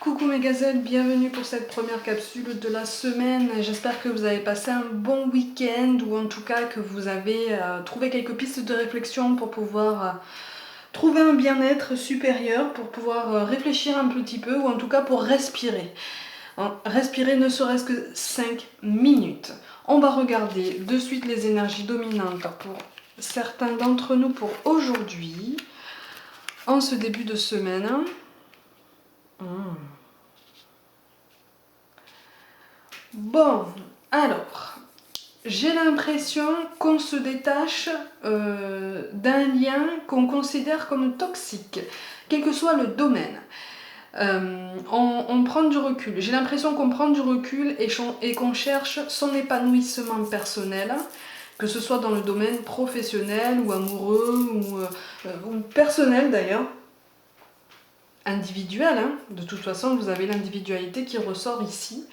Coucou mes gazelles, bienvenue pour cette première capsule de la semaine. J'espère que vous avez passé un bon week-end ou en tout cas que vous avez trouvé quelques pistes de réflexion pour pouvoir trouver un bien-être supérieur, pour pouvoir réfléchir un petit peu ou en tout cas pour respirer. Respirer ne serait-ce que 5 minutes. On va regarder de suite les énergies dominantes pour certains d'entre nous pour aujourd'hui, en ce début de semaine. Bon, alors, j'ai l'impression qu'on se détache d'un lien qu'on considère comme toxique, quel que soit le domaine. On prend du recul. J'ai l'impression qu'on prend du recul et qu'on cherche son épanouissement personnel, que ce soit dans le domaine professionnel ou amoureux ou personnel d'ailleurs. Individuel, hein. De toute façon, vous avez l'individualité qui ressort ici.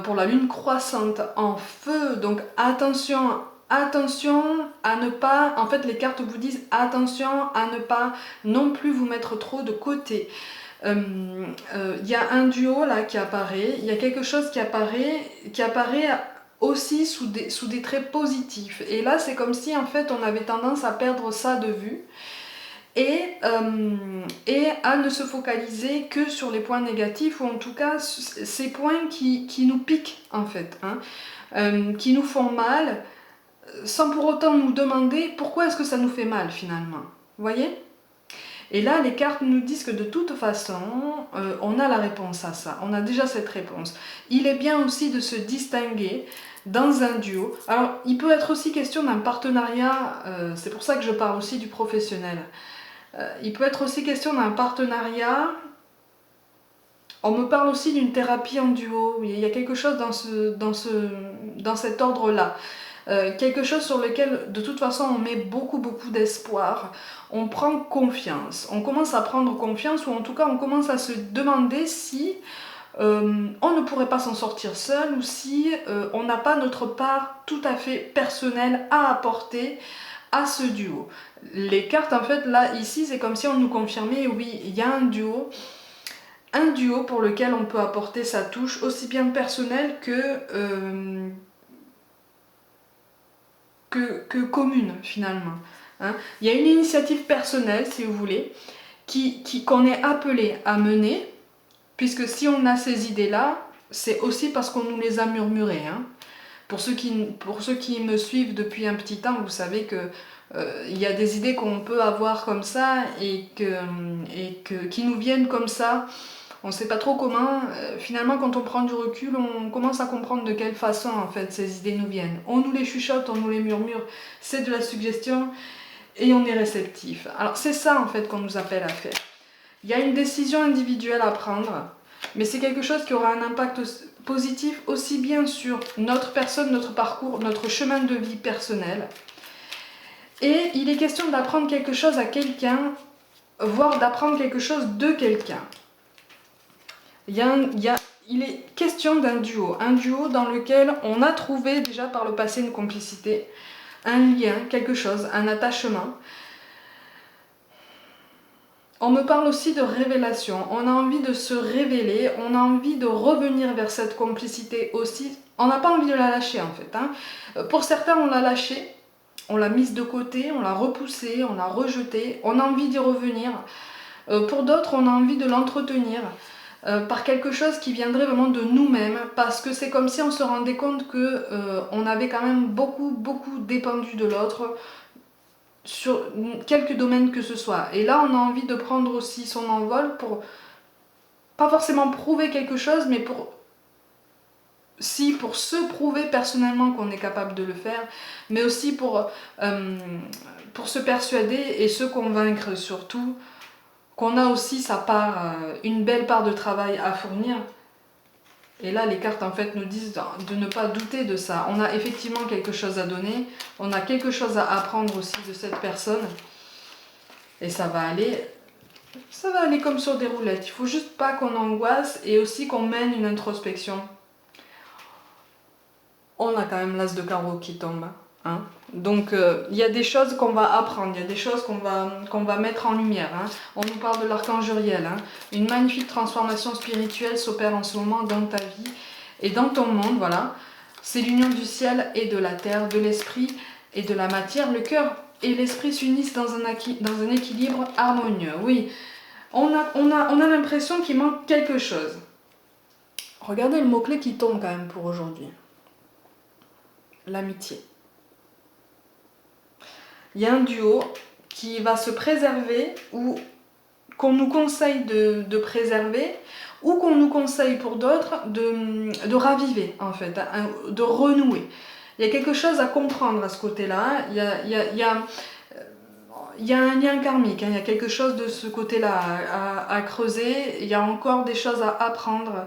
Pour la lune croissante en feu, donc attention à ne pas, en fait les cartes vous disent attention à ne pas non plus vous mettre trop de côté. Y a un duo là qui apparaît, il y a quelque chose qui apparaît aussi sous des traits positifs, et là c'est comme si en fait on avait tendance à perdre ça de vue et à ne se focaliser que sur les points négatifs, ou en tout cas ces points qui nous piquent en fait, hein, qui nous font mal, sans pour autant nous demander pourquoi est-ce que ça nous fait mal finalement. Vous voyez? Et là, les cartes nous disent que de toute façon, on a la réponse à ça, on a déjà cette réponse. Il est bien aussi de se distinguer dans un duo. Alors, il peut être aussi question d'un partenariat, c'est pour ça que je parle aussi du professionnel. Il peut être aussi question d'un partenariat. On me parle aussi d'une thérapie en duo. Il y a quelque chose dans cet ordre-là. Quelque chose sur lequel, de toute façon, on met beaucoup d'espoir. On prend confiance. On commence à prendre confiance, ou en tout cas, on commence à se demander si on ne pourrait pas s'en sortir seul, ou si on n'a pas notre part tout à fait personnelle à apporter à ce duo. Les cartes, en fait, là, ici, c'est comme si on nous confirmait, oui, il y a un duo pour lequel on peut apporter sa touche, aussi bien personnelle que commune, finalement. Hein. Il y a une initiative personnelle, si vous voulez, qu'on est appelé à mener, puisque si on a ces idées-là, c'est aussi parce qu'on nous les a murmurées. Hein. Pour ceux qui me suivent depuis un petit temps, vous savez que il y a des idées qu'on peut avoir comme ça qui nous viennent comme ça. On ne sait pas trop comment. Finalement, quand on prend du recul, on commence à comprendre de quelle façon en fait ces idées nous viennent. On nous les chuchote, on nous les murmure, c'est de la suggestion et on est réceptif. Alors c'est ça en fait qu'on nous appelle à faire. Il y a une décision individuelle à prendre, mais c'est quelque chose qui aura un impact positif aussi bien sur notre personne, notre parcours, notre chemin de vie personnel. Et il est question d'apprendre quelque chose à quelqu'un, voire d'apprendre quelque chose de quelqu'un. Il est question d'un duo dans lequel on a trouvé déjà par le passé une complicité, un lien, quelque chose, un attachement. On me parle aussi de révélation, on a envie de se révéler, on a envie de revenir vers cette complicité aussi. On n'a pas envie de la lâcher en fait. Hein. Pour certains, on l'a lâchée, on l'a mise de côté, on l'a repoussée, on l'a rejetée, on a envie d'y revenir. Pour d'autres, on a envie de l'entretenir par quelque chose qui viendrait vraiment de nous-mêmes, parce que c'est comme si on se rendait compte qu'on avait quand même beaucoup dépendu de l'autre, sur quelques domaines que ce soit. Et là, on a envie de prendre aussi son envol pour, pas forcément prouver quelque chose, mais pour se prouver personnellement qu'on est capable de le faire, mais aussi pour se persuader et se convaincre surtout qu'on a aussi sa part, une belle part de travail à fournir. Et là, les cartes en fait nous disent de ne pas douter de ça. On a effectivement quelque chose à donner, on a quelque chose à apprendre aussi de cette personne. Et ça va aller comme sur des roulettes. Il faut juste pas qu'on angoisse et aussi qu'on mène une introspection. On a quand même l'as de carreau qui tombe. hein. Donc il y a des choses qu'on va apprendre, il y a des choses qu'on va mettre en lumière, hein. On nous parle de l'archange Uriel, hein. Une magnifique transformation spirituelle s'opère en ce moment dans ta vie et dans ton monde, voilà. C'est l'union du ciel et de la terre, de l'esprit et de la matière. Le cœur et l'esprit s'unissent dans un équilibre harmonieux. Oui, on a l'impression qu'il manque quelque chose. Regardez le mot-clé qui tombe quand même pour aujourd'hui. L'amitié. Il y a un duo qui va se préserver ou qu'on nous conseille de préserver ou qu'on nous conseille pour d'autres de raviver en fait, de renouer. Il y a quelque chose à comprendre à ce côté-là, il y a un lien karmique, hein. Il y a quelque chose de ce côté-là à creuser, il y a encore des choses à apprendre,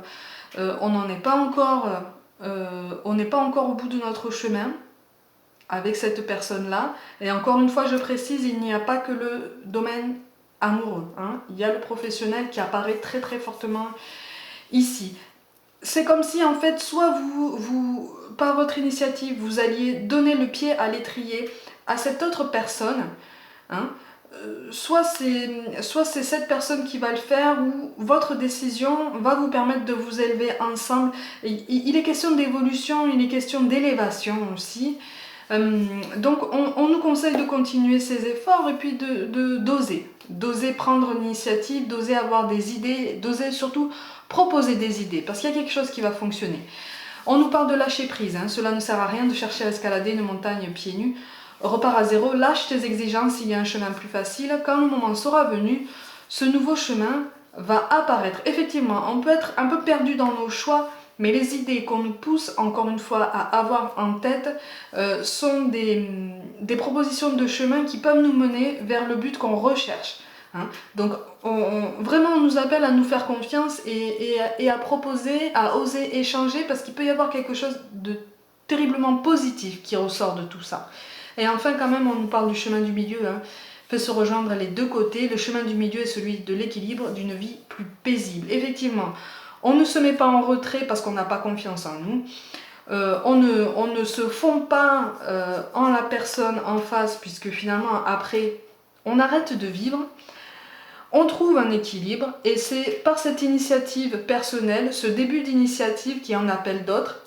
on n'est pas encore au bout de notre chemin avec cette personne-là. Et encore une fois, je précise, il n'y a pas que le domaine amoureux, hein. Il y a le professionnel qui apparaît très très fortement ici. C'est comme si en fait, soit vous, par votre initiative, vous alliez donner le pied à l'étrier à cette autre personne, hein. Soit c'est cette personne qui va le faire ou votre décision va vous permettre de vous élever ensemble. Il est question d'évolution, il est question d'élévation aussi. Donc on nous conseille de continuer ces efforts et puis d'oser prendre l'initiative, d'oser avoir des idées, d'oser surtout proposer des idées parce qu'il y a quelque chose qui va fonctionner. On nous parle de lâcher prise, hein. Cela ne sert à rien de chercher à escalader une montagne pieds nus. Repars à zéro, lâche tes exigences, il y a un chemin plus facile. Quand le moment sera venu, ce nouveau chemin va apparaître. Effectivement, on peut être un peu perdu dans nos choix, mais les idées qu'on nous pousse, encore une fois, à avoir en tête sont des propositions de chemin qui peuvent nous mener vers le but qu'on recherche, hein. Donc, vraiment, on nous appelle à nous faire confiance et à proposer, à oser échanger, parce qu'il peut y avoir quelque chose de terriblement positif qui ressort de tout ça. Et enfin, quand même, on nous parle du chemin du milieu, hein. Peut se rejoindre les deux côtés. Le chemin du milieu est celui de l'équilibre, d'une vie plus paisible. Effectivement, on ne se met pas en retrait parce qu'on n'a pas confiance en nous. On ne se fond pas en la personne en face, puisque finalement, après, on arrête de vivre. On trouve un équilibre et c'est par cette initiative personnelle, ce début d'initiative qui en appelle d'autres,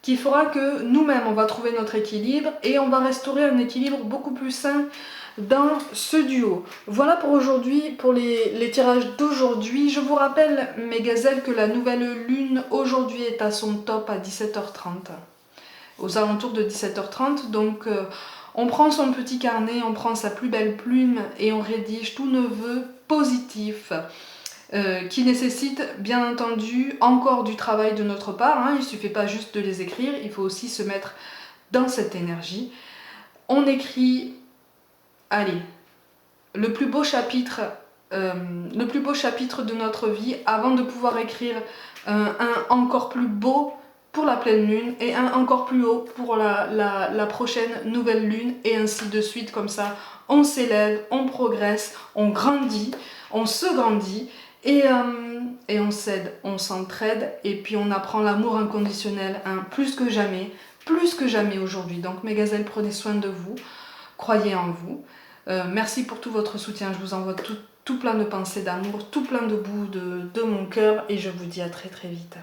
qui fera que nous-mêmes, on va trouver notre équilibre et on va restaurer un équilibre beaucoup plus sain dans ce duo. Voilà pour aujourd'hui, pour les tirages d'aujourd'hui. Je vous rappelle, mes gazelles, que la nouvelle lune aujourd'hui est à son top à 17h30, aux alentours de 17h30. Donc on prend son petit carnet, on prend sa plus belle plume et on rédige tous nos vœux positifs. Qui nécessitent bien entendu encore du travail de notre part, hein. Il ne suffit pas juste de les écrire, il faut aussi se mettre dans cette énergie. On écrit, allez, le plus beau chapitre de notre vie avant de pouvoir écrire un encore plus beau pour la pleine lune et un encore plus haut pour la prochaine nouvelle lune et ainsi de suite. Comme ça, on s'élève, on progresse, on grandit, on se grandit. Et on s'aide, on s'entraide et puis on apprend l'amour inconditionnel, hein, plus que jamais aujourd'hui. Donc mes gazelles, prenez soin de vous, croyez en vous. Merci pour tout votre soutien, je vous envoie tout plein de pensées d'amour, tout plein de bout de mon cœur et je vous dis à très très vite.